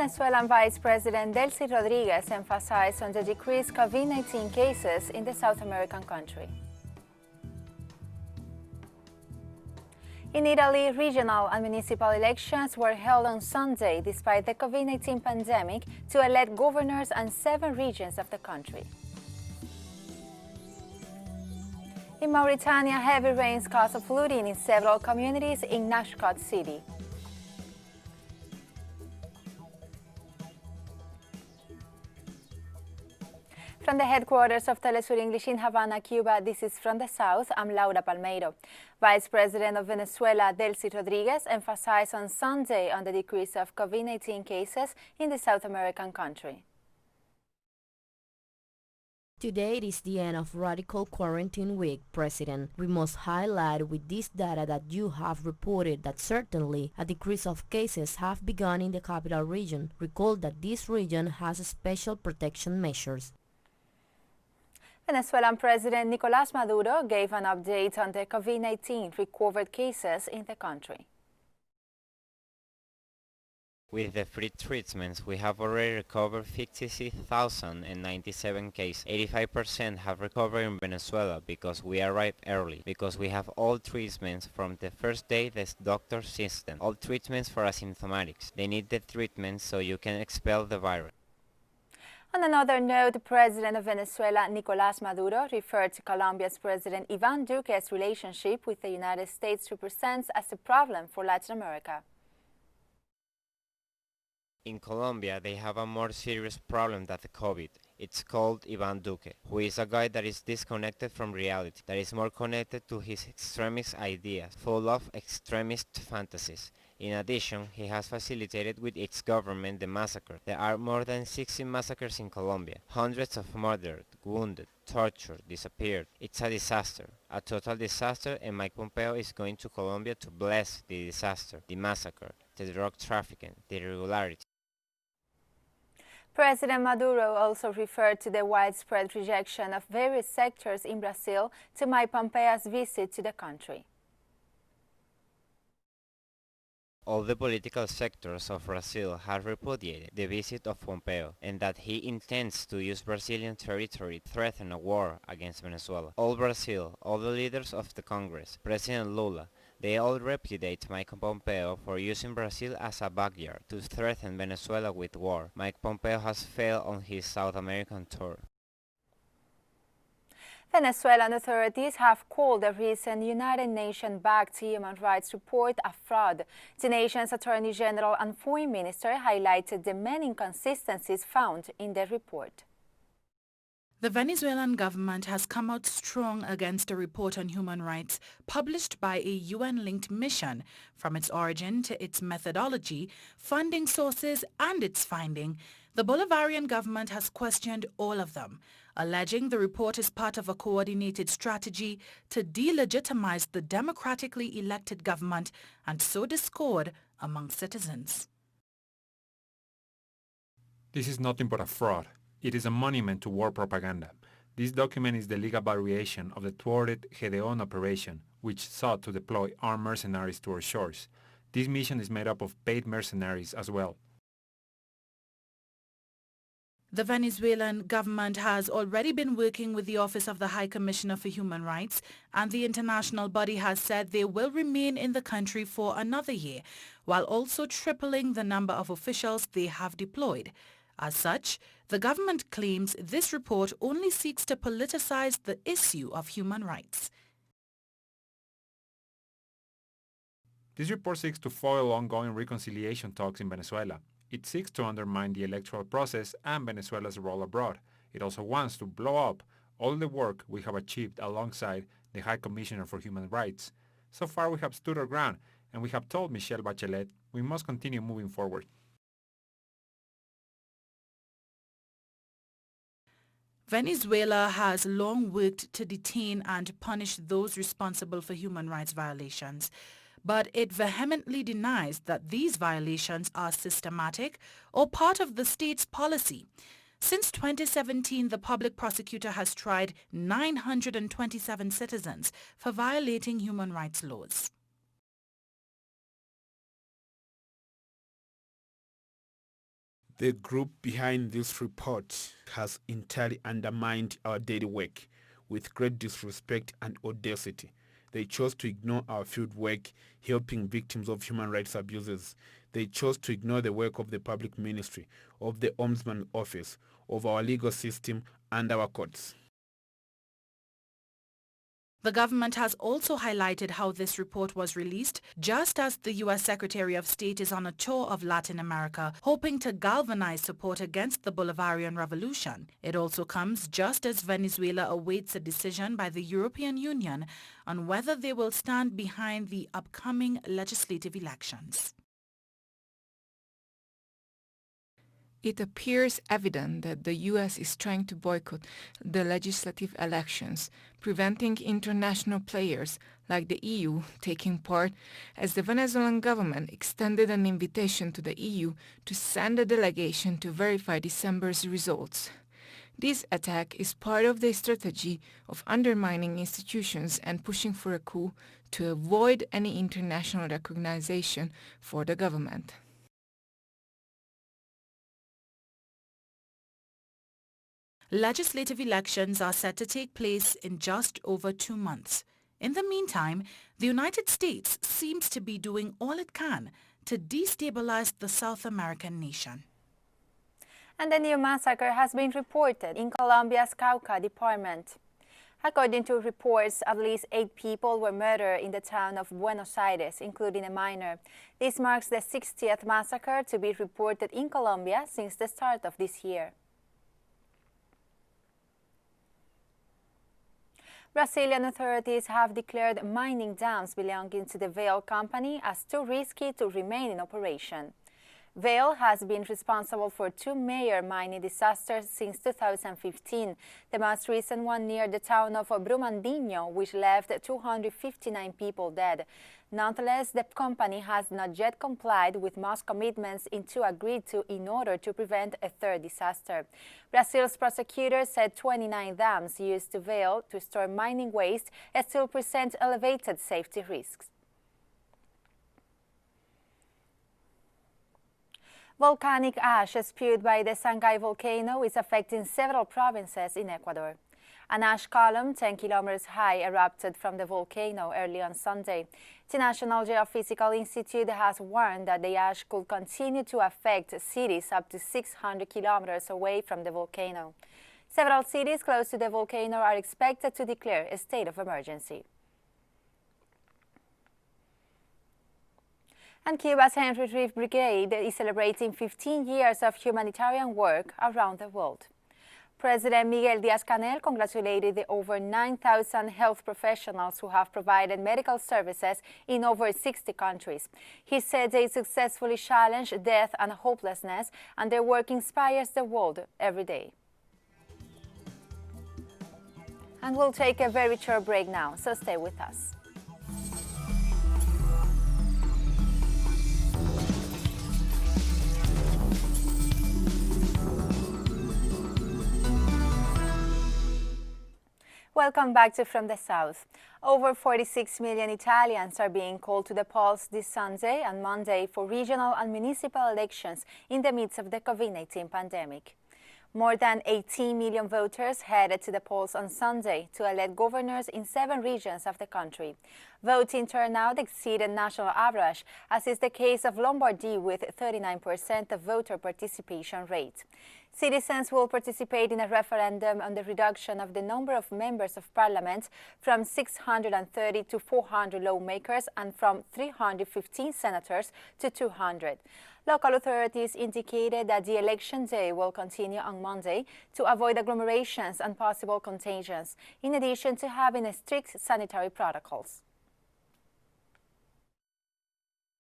Venezuelan Vice President Delcy Rodríguez emphasized on the decreased COVID-19 cases in the South American country. In Italy, regional and municipal elections were held on Sunday despite the COVID-19 pandemic to elect governors in 7 regions of the country. In Mauritania, heavy rains caused flooding in several communities in Nouakchott city. From the headquarters of TeleSUR English in Havana, Cuba, this is From the South. I'm Laura Palmeiro. Vice President of Venezuela, Delcy Rodríguez, emphasized on Sunday on the decrease of COVID-19 cases in the South American country. Today it is the end of radical quarantine week, President. We must highlight with this data that you have reported that certainly a decrease of cases have begun in the capital region. Recall that this region has special protection measures. Venezuelan President Nicolás Maduro gave an update on the COVID-19 recovered cases in the country. With the free treatments, we have already recovered 56,097 cases. 85% have recovered in Venezuela because we arrived early, because we have all treatments from the first day the doctor system. All treatments for asymptomatics. They need the treatment so you can expel the virus. On another note, the President of Venezuela, Nicolás Maduro, referred to Colombia's President Iván Duque's relationship with the United States represents as a problem for Latin America. In Colombia, they have a more serious problem than the COVID. It's called Iván Duque, who is a guy that is disconnected from reality, that is more connected to his extremist ideas, full of extremist fantasies. In addition, he has facilitated with its government the massacre. There are more than 60 massacres in Colombia. Hundreds of murdered, wounded, tortured, disappeared. It's a disaster, a total disaster, and Mike Pompeo is going to Colombia to bless the disaster, the massacre, the drug trafficking, the irregularity. President Maduro also referred to the widespread rejection of various sectors in Brazil to Mike Pompeo's visit to the country. All the political sectors of Brazil have repudiated the visit of Pompeo and that he intends to use Brazilian territory to threaten a war against Venezuela. All Brazil, all the leaders of the Congress, President Lula, they all repudiate Mike Pompeo for using Brazil as a backyard to threaten Venezuela with war. Mike Pompeo has failed on his South American tour. Venezuelan authorities have called the recent United Nations-backed human rights report a fraud. The nation's Attorney General and Foreign Minister highlighted the many inconsistencies found in the report. The Venezuelan government has come out strong against a report on human rights published by a UN-linked mission. From its origin to its methodology, funding sources and its finding, the Bolivarian government has questioned all of them, alleging the report is part of a coordinated strategy to delegitimize the democratically elected government and sow discord among citizens. This is nothing but a fraud. It is a monument to war propaganda. This document is the legal variation of the thwarted Gedeon operation, which sought to deploy armed mercenaries to our shores. This mission is made up of paid mercenaries as well. The Venezuelan government has already been working with the Office of the High Commissioner for Human Rights, and the international body has said they will remain in the country for another year, while also tripling the number of officials they have deployed. As such, the government claims this report only seeks to politicize the issue of human rights. This report seeks to foil ongoing reconciliation talks in Venezuela. It seeks to undermine the electoral process and Venezuela's role abroad. It also wants to blow up all the work we have achieved alongside the High Commissioner for Human Rights. So far we have stood our ground, and we have told Michelle Bachelet we must continue moving forward. Venezuela has long worked to detain and punish those responsible for human rights violations, but it vehemently denies that these violations are systematic or part of the state's policy. Since 2017, the public prosecutor has tried 927 citizens for violating human rights laws. The group behind this report has entirely undermined our daily work with great disrespect and audacity. They chose to ignore our field work helping victims of human rights abuses. They chose to ignore the work of the public ministry, of the Ombudsman office, of our legal system and our courts. The government has also highlighted how this report was released just as the U.S. Secretary of State is on a tour of Latin America, hoping to galvanize support against the Bolivarian Revolution. It also comes just as Venezuela awaits a decision by the European Union on whether they will stand behind the upcoming legislative elections. It appears evident that the U.S. is trying to boycott the legislative elections, preventing international players like the EU taking part, as the Venezuelan government extended an invitation to the EU to send a delegation to verify December's results. This attack is part of the strategy of undermining institutions and pushing for a coup to avoid any international recognition for the government. Legislative elections are set to take place in just over 2 months. In the meantime, the United States seems to be doing all it can to destabilize the South American nation. And a new massacre has been reported in Colombia's Cauca department. According to reports, at least 8 people were murdered in the town of Buenos Aires, including a minor. This marks the 60th massacre to be reported in Colombia since the start of this year. Brazilian authorities have declared mining dams belonging to the Vale company as too risky to remain in operation. Vale has been responsible for 2 major mining disasters since 2015, the most recent one near the town of Brumadinho, which left 259 people dead. Nonetheless, the company has not yet complied with most commitments it agreed to in order to prevent a third disaster. Brazil's prosecutors said 29 dams used to Vale to store mining waste still present elevated safety risks. Volcanic ash spewed by the Sangay volcano is affecting several provinces in Ecuador. An ash column 10 kilometers high erupted from the volcano early on Sunday. The National Geophysical Institute has warned that the ash could continue to affect cities up to 600 kilometers away from the volcano. Several cities close to the volcano are expected to declare a state of emergency. And Cuba's Henry Reef Brigade is celebrating 15 years of humanitarian work around the world. President Miguel Díaz-Canel congratulated the over 9,000 health professionals who have provided medical services in over 60 countries. He said they successfully challenge death and hopelessness, and their work inspires the world every day. And we'll take a very short break now, so stay with us. Welcome back to From the South. Over 46 million Italians are being called to the polls this Sunday and Monday for regional and municipal elections in the midst of the COVID-19 pandemic. More than 18 million voters headed to the polls on Sunday to elect governors in 7 regions of the country. Voting turnout exceeded national average, as is the case of Lombardy with 39% of voter participation rate. Citizens will participate in a referendum on the reduction of the number of members of parliament from 630 to 400 lawmakers and from 315 senators to 200. Local authorities indicated that the election day will continue on Monday to avoid agglomerations and possible contagions, in addition to having strict sanitary protocols.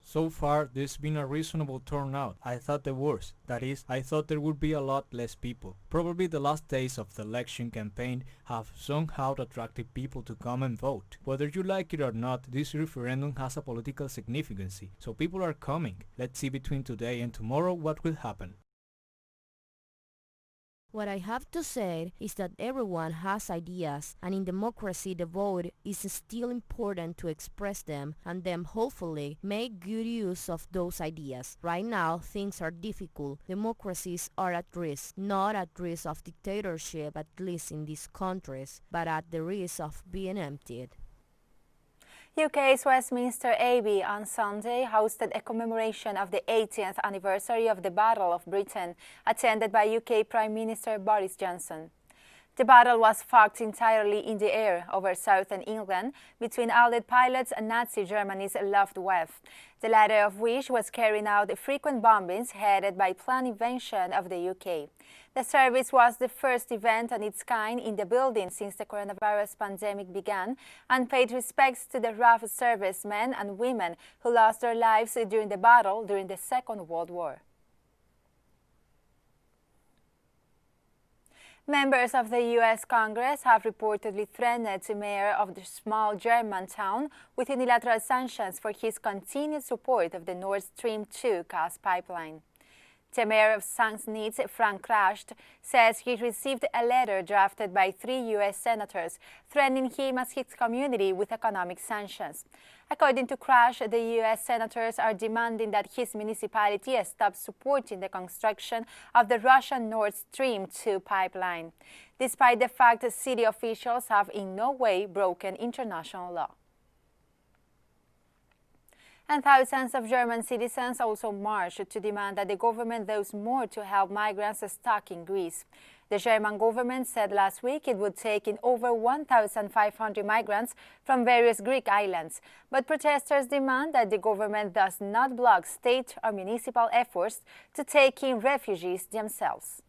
So far, there's been a reasonable turnout. I thought the worst. That is, I thought there would be a lot less people. Probably the last days of the election campaign have somehow attracted people to come and vote. Whether you like it or not, this referendum has a political significance, so people are coming. Let's see between today and tomorrow what will happen. What I have to say is that everyone has ideas, and in democracy the vote is still important to express them and then hopefully make good use of those ideas. Right now things are difficult. Democracies are at risk, not at risk of dictatorship, at least in these countries, but at the risk of being emptied. UK's Westminster Abbey on Sunday hosted a commemoration of the 80th anniversary of the Battle of Britain, attended by UK Prime Minister Boris Johnson. The battle was fought entirely in the air over southern England between Allied pilots and Nazi Germany's Luftwaffe, the latter of which was carrying out frequent bombings headed by planned invasion of the UK. The service was the first event on its kind in the building since the coronavirus pandemic began and paid respects to the RAF servicemen and women who lost their lives during the battle during the Second World War. Members of the U.S. Congress have reportedly threatened the mayor of the small German town with unilateral sanctions for his continued support of the Nord Stream 2 gas pipeline. The mayor of St. Needs, Frank Krasht, says he received a letter drafted by 3 U.S. senators threatening him and his community with economic sanctions. According to Krasht, the U.S. senators are demanding that his municipality stop supporting the construction of the Russian Nord Stream 2 pipeline, despite the fact that city officials have in no way broken international law. And thousands of German citizens also marched to demand that the government does more to help migrants stuck in Greece. The German government said last week it would take in over 1,500 migrants from various Greek islands. But protesters demand that the government does not block state or municipal efforts to take in refugees themselves.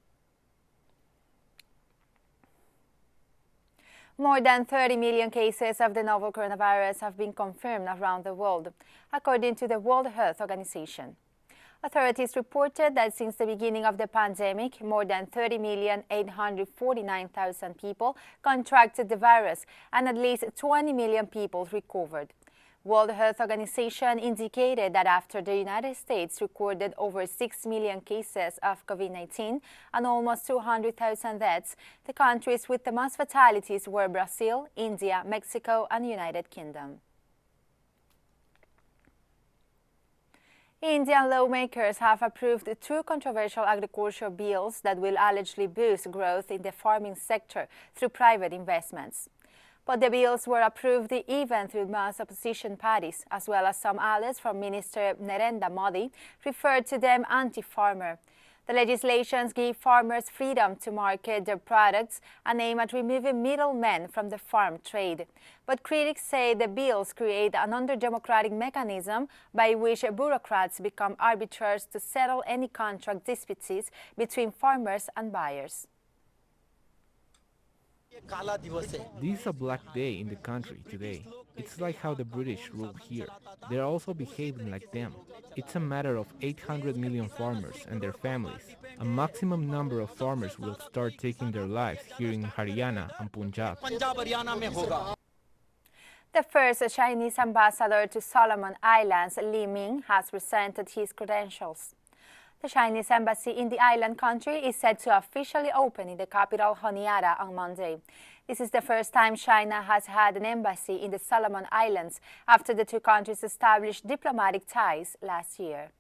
More than 30 million cases of the novel coronavirus have been confirmed around the world, according to the World Health Organization. Authorities reported that since the beginning of the pandemic, more than 30,849,000 people contracted the virus and at least 20 million people recovered. World Health Organization indicated that after the United States recorded over 6 million cases of COVID-19 and almost 200,000 deaths, the countries with the most fatalities were Brazil, India, Mexico, and United Kingdom. Indian lawmakers have approved 2 controversial agricultural bills that will allegedly boost growth in the farming sector through private investments. But the bills were approved even through most opposition parties, as well as some allies from Minister Narendra Modi referred to them anti-farmer. The legislations give farmers freedom to market their products and aim at removing middlemen from the farm trade. But critics say the bills create an under-democratic mechanism by which bureaucrats become arbiters to settle any contract disputes between farmers and buyers. This is a black day in the country today. It's like how the British rule here. They're also behaving like them. It's a matter of 800 million farmers and their families. A maximum number of farmers will start taking their lives here in Haryana and Punjab. The first Chinese ambassador to Solomon Islands, Li Ming, has presented his credentials. The Chinese embassy in the island country is set to officially open in the capital Honiara on Monday. This is the first time China has had an embassy in the Solomon Islands after the 2 countries established diplomatic ties last year.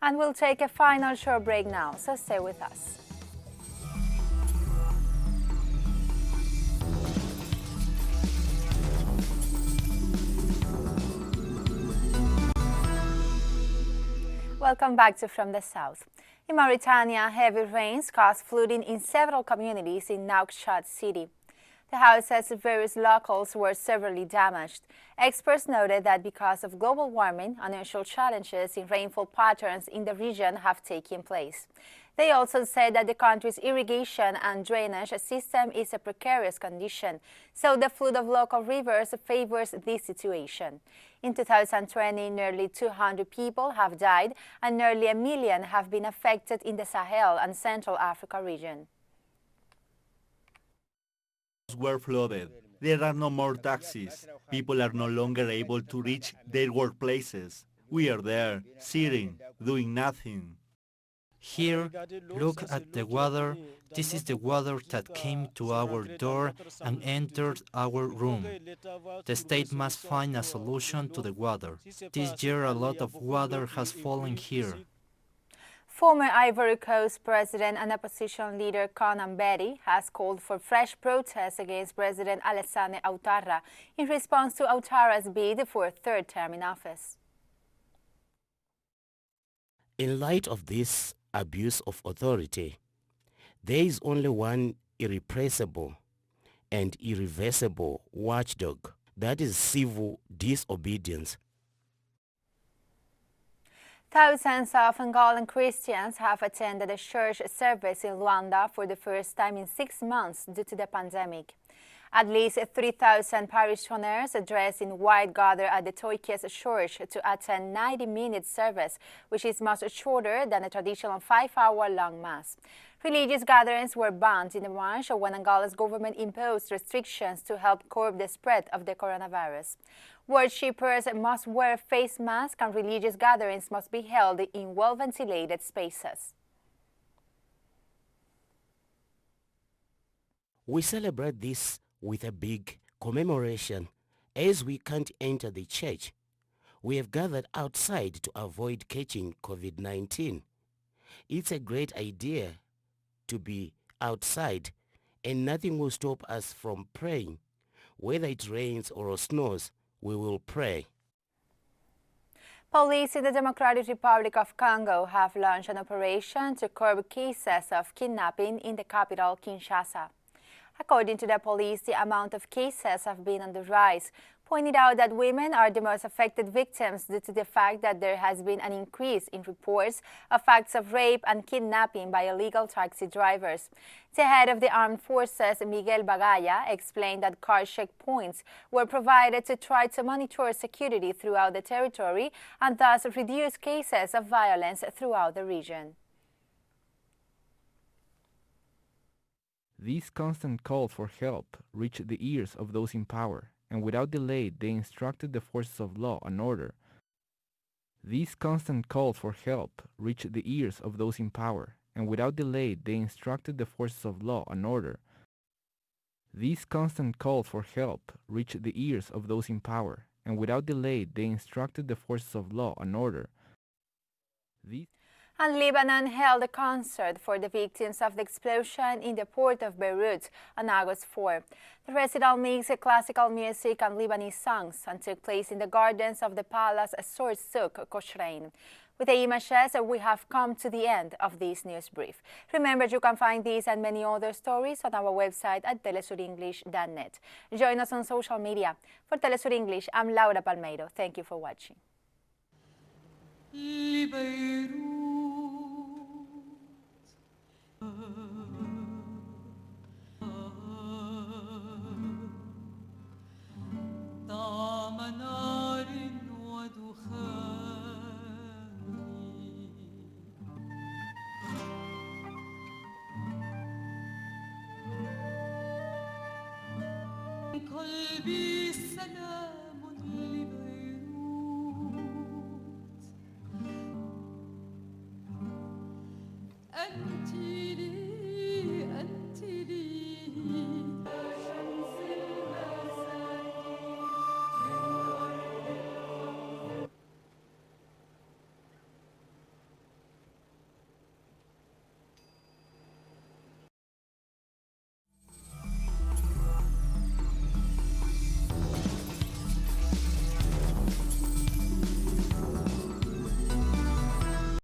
And we'll take a final short break now, so stay with us. Welcome back to From the South. In Mauritania, heavy rains caused flooding in several communities in Nouakchott city. The houses of various locals were severely damaged. Experts noted that because of global warming, unusual challenges in rainfall patterns in the region have taken place. They also said that the country's irrigation and drainage system is a precarious condition, so the flood of local rivers favors this situation. In 2020, nearly 200 people have died and nearly 1 million have been affected in the Sahel and Central Africa region. Were flooded. There are no more taxis. People are no longer able to reach their workplaces. We are there, sitting, doing nothing. Here, look at the water. This is the water that came to our door and entered our room. The state must find a solution to the water. This year a lot of water has fallen here. Former Ivory Coast President and opposition leader Conan Betty has called for fresh protests against President Alassane Ouattara in response to Ouattara's bid for a third term in office. In light of this abuse of authority, there is only one irrepressible and irreversible watchdog, that is civil disobedience. Thousands of Angolan Christians have attended a church service in Luanda for the first time in 6 months due to the pandemic. At least 3,000 parishioners dressed in white gather at the Toikies Church to attend 90-minute service, which is much shorter than a traditional 5-hour-long mass. Religious gatherings were banned in the march when Angola's government imposed restrictions to help curb the spread of the coronavirus. Worshippers must wear face masks and religious gatherings must be held in well-ventilated spaces. We celebrate this with a big commemoration as we can't enter the church. We have gathered outside to avoid catching COVID-19. It's a great idea to be outside and nothing will stop us from praying. Whether it rains or snows, we will pray. Police in the Democratic Republic of Congo have launched an operation to curb cases of kidnapping in the capital, Kinshasa. According to the police, the amount of cases have been on the rise, pointing out that women are the most affected victims due to the fact that there has been an increase in reports of acts of rape and kidnapping by illegal taxi drivers. The head of the armed forces, Miguel Bagaya, explained that car checkpoints were provided to try to monitor security throughout the territory and thus reduce cases of violence throughout the region. These constant calls for help reached the ears of those in power, and without delay they instructed the forces of law and order. These constant calls for help reached the ears of those in power, and without delay they instructed the forces of law and order. These constant calls for help reached the ears of those in power, and without delay they instructed the forces of law and order. And Lebanon held a concert for the victims of the explosion in the port of Beirut on August 4. The recital mixed classical music and Lebanese songs and took place in the gardens of the Palace Sur Souk Koshrein. With the images, we have come to the end of this news brief. Remember, you can find these and many other stories on our website at telesurenglish.net. Join us on social media. For TeleSUR English, I'm Laura Palmeiro. Thank you for watching. قلبي سلام